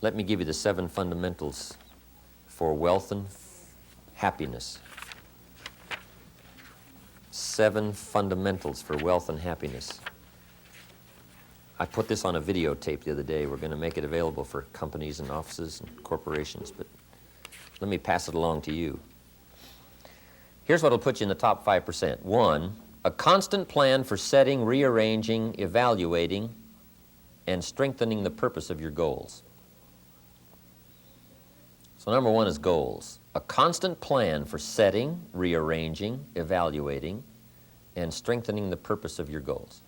Let me give you the 7 fundamentals for wealth and happiness. 7 fundamentals for wealth and happiness. I put this on a videotape the other day. We're going to make it available for companies and offices and corporations, but let me pass it along to you. Here's what will put you in the top 5%. 1, a constant plan for setting, rearranging, evaluating, and strengthening the purpose of your goals. So number 1 is goals. A constant plan for setting, rearranging, evaluating, and strengthening the purpose of your goals.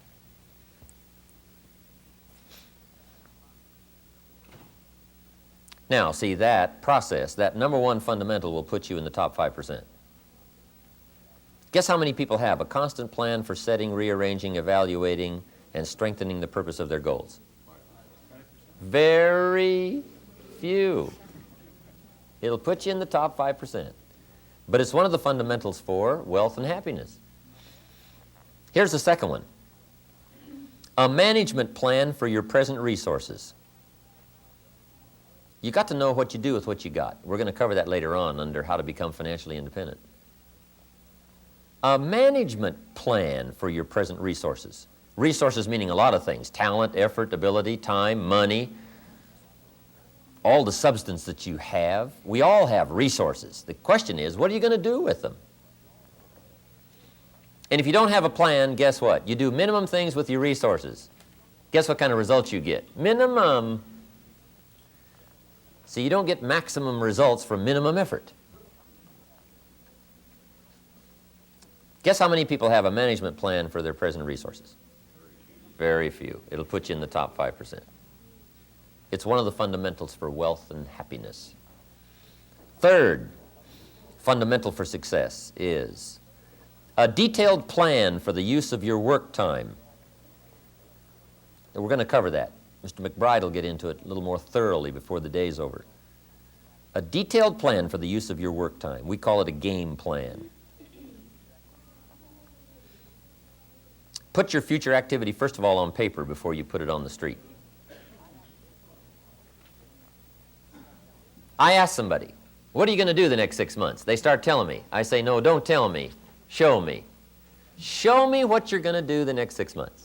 Now, see, that process, that number 1 fundamental will put you in the top 5%. Guess how many people have a constant plan for setting, rearranging, evaluating, and strengthening the purpose of their goals? Very few. It'll put you in the top 5%. But it's one of the fundamentals for wealth and happiness. Here's the second one. A management plan for your present resources. You got to know what you do with what you got. We're going to cover that later on under how to become financially independent. A management plan for your present resources. Resources meaning a lot of things. Talent, effort, ability, time, money, all the substance that you have. We all have resources. The question is, what are you going to do with them? And if you don't have a plan, guess what? You do minimum things with your resources. Guess what kind of results you get? Minimum. So you don't get maximum results from minimum effort. Guess how many people have a management plan for their present resources? Very few. It'll put you in the top 5%. It's one of the fundamentals for wealth and happiness. Third fundamental for success is a detailed plan for the use of your work time. And we're going to cover that. Mr. McBride will get into it a little more thoroughly before the day's over. A detailed plan for the use of your work time. We call it a game plan. Put your future activity, first of all, on paper before you put it on the street. I ask somebody, what are you going to do the next 6 months? They start telling me. I say, no, don't tell me. Show me. Show me what you're going to do the next 6 months.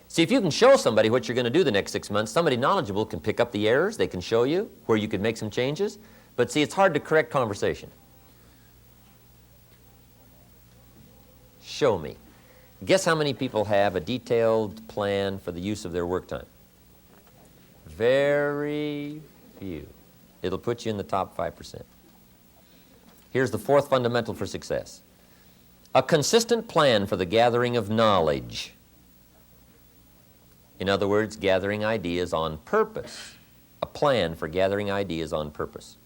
See, if you can show somebody what you're going to do the next 6 months, somebody knowledgeable can pick up the errors. They can show you where you could make some changes. But see, it's hard to correct conversation. Show me. Guess how many people have a detailed plan for the use of their work time? Very few. It'll put you in the top 5%. Here's the 4th fundamental for success. A consistent plan for the gathering of knowledge. In other words, gathering ideas on purpose. A plan for gathering ideas on purpose.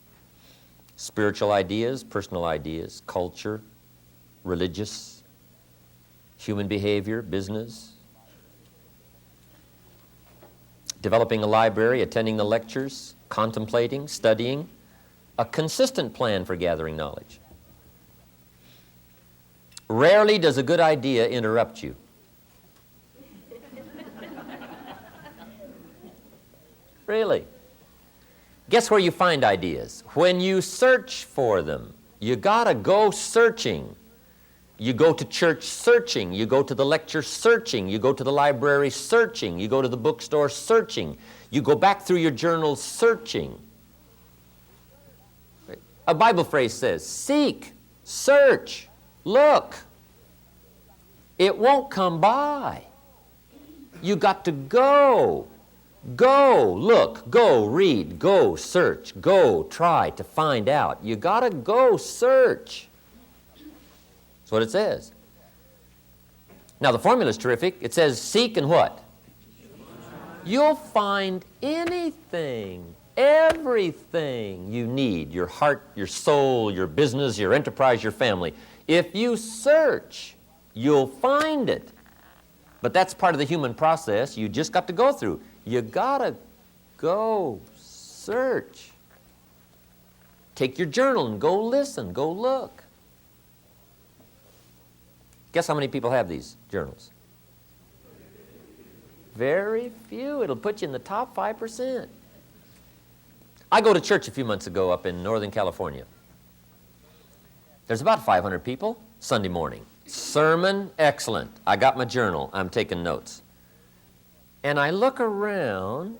Spiritual ideas, personal ideas, culture, religious, human behavior, business. Developing a library, attending the lectures, contemplating, studying. A consistent plan for gathering knowledge. Rarely does a good idea interrupt you. Really. Guess where you find ideas? When you search for them. You gotta go searching. You go to church searching. You go to the lecture searching. You go to the library searching. You go to the bookstore searching. You go back through your journals searching. A Bible phrase says, seek, search, look. It won't come by. You got to go. Go look, go read, go search, go try to find out. You got to go search. That's what it says. Now the formula is terrific. It says seek and what? You'll find anything, everything you need. Your heart, your soul, your business, your enterprise, your family. If you search, you'll find it. But that's part of the human process you just got to go through. You gotta go search. Take your journal and go listen, go look. Guess how many people have these journals? Very few. It'll put you in the top 5%. I go to church a few months ago up in Northern California. There's about 500 people Sunday morning. Sermon, excellent. I got my journal. I'm taking notes. And I look around.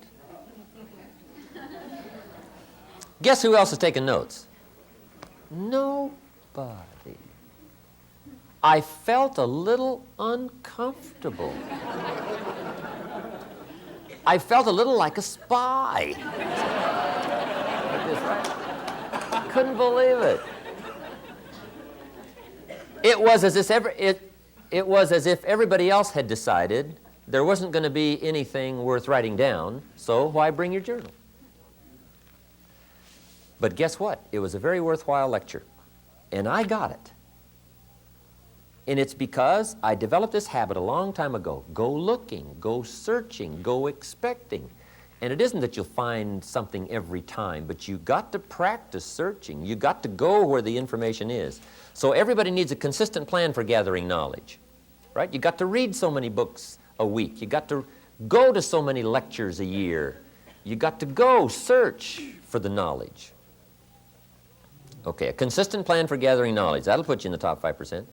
Guess who else is taking notes? Nobody. I felt a little uncomfortable. I felt a little like a spy. Like this, right? Couldn't believe it. It was as if everybody else had decided there wasn't going to be anything worth writing down, so why bring your journal? But guess what? It was a very worthwhile lecture, and I got it. And it's because I developed this habit a long time ago. Go looking, go searching, go expecting. And it isn't that you'll find something every time, but you got to practice searching. You got to go where the information is. So everybody needs a consistent plan for gathering knowledge, right? You got to read so many books a week. You got to go to so many lectures a year. You got to go search for the knowledge. Okay, a consistent plan for gathering knowledge. That'll put you in the top 5%.